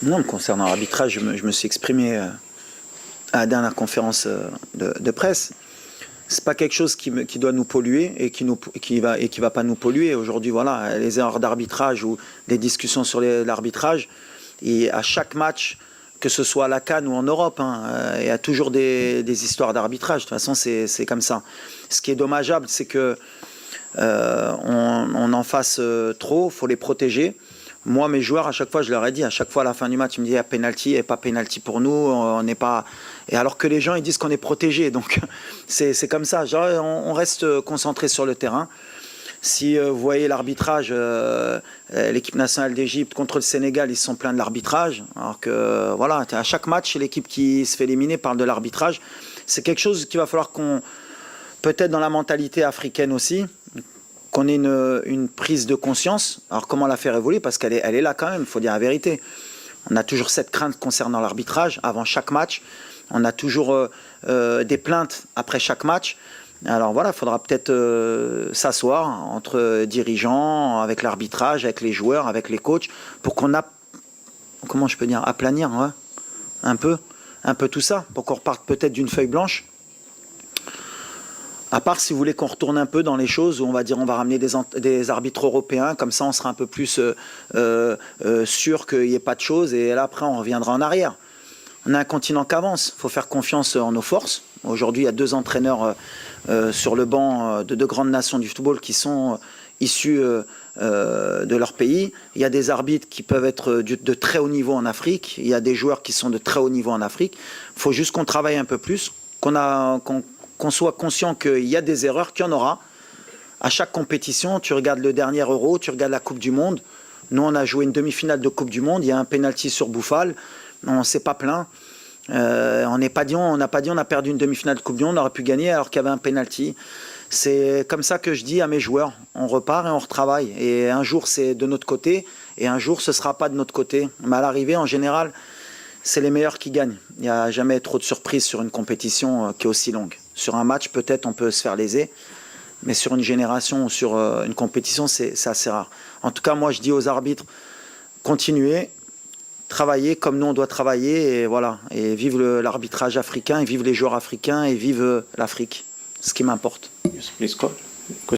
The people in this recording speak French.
Non, concernant l'arbitrage, je me suis exprimé à la dernière conférence de presse. C'est pas quelque chose qui doit nous polluer et qui va pas nous polluer. Aujourd'hui, voilà, les erreurs d'arbitrage ou des discussions sur l'arbitrage, et à chaque match, que ce soit à la CAN ou en Europe, il y a toujours des histoires d'arbitrage. De toute façon, c'est comme ça. Ce qui est dommageable, c'est que on en fasse trop, il faut les protéger. Moi, mes joueurs, à chaque fois, je leur ai dit, à chaque fois à la fin du match, ils me disaient, il y a penalty et pas penalty pour nous, on n'est pas... Et alors que les gens, ils disent qu'on est protégé. Donc, c'est comme ça. Genre, on reste concentré sur le terrain. Si vous voyez l'arbitrage, l'équipe nationale d'Égypte contre le Sénégal, ils se sont plaints de l'arbitrage. Alors que, voilà, à chaque match, l'équipe qui se fait éliminer parle de l'arbitrage. C'est quelque chose qu'il va falloir qu'on... Peut-être dans la mentalité africaine aussi, qu'on ait une prise de conscience. Alors comment la faire évoluer? Parce qu'elle est là quand même, il faut dire la vérité. On a toujours cette crainte concernant l'arbitrage avant chaque match. On a toujours des plaintes après chaque match. Alors voilà, il faudra peut-être s'asseoir entre dirigeants, avec l'arbitrage, avec les joueurs, avec les coachs, pour qu'on a, comment je peux dire, aplanir ouais, un peu tout ça, pour qu'on reparte peut-être d'une feuille blanche. À part si vous voulez qu'on retourne un peu dans les choses où on va dire on va ramener des arbitres européens, comme ça on sera un peu plus sûr qu'il n'y ait pas de choses et là après on reviendra en arrière. On a un continent qui avance, il faut faire confiance en nos forces. Aujourd'hui il y a 2 entraîneurs sur le banc de 2 grandes nations du football qui sont issus de leur pays. Il y a des arbitres qui peuvent être de très haut niveau en Afrique, il y a des joueurs qui sont de très haut niveau en Afrique. Il faut juste qu'on travaille un peu plus, qu'on soit conscient qu'il y a des erreurs, qu'il y en aura. À chaque compétition, tu regardes le dernier Euro, tu regardes la Coupe du Monde. Nous, on a joué une demi-finale de Coupe du Monde. Il y a un penalty sur Bouffal. On ne s'est pas plaint. On n'a pas dit on a perdu une demi-finale de Coupe du Monde, on aurait pu gagner alors qu'il y avait un penalty. C'est comme ça que je dis à mes joueurs. On repart et on retravaille. Et un jour, c'est de notre côté. Et un jour, ce ne sera pas de notre côté. Mais à l'arrivée, en général, c'est les meilleurs qui gagnent. Il n'y a jamais trop de surprises sur une compétition qui est aussi longue. Sur un match, peut-être, on peut se faire léser. Mais sur une génération ou sur une compétition, c'est assez rare. En tout cas, moi, je dis aux arbitres, continuez, travaillez comme nous, on doit travailler. Et voilà. Et vive l'arbitrage africain, et vive les joueurs africains, et vive l'Afrique. Ce qui m'importe. Yes, please, coach.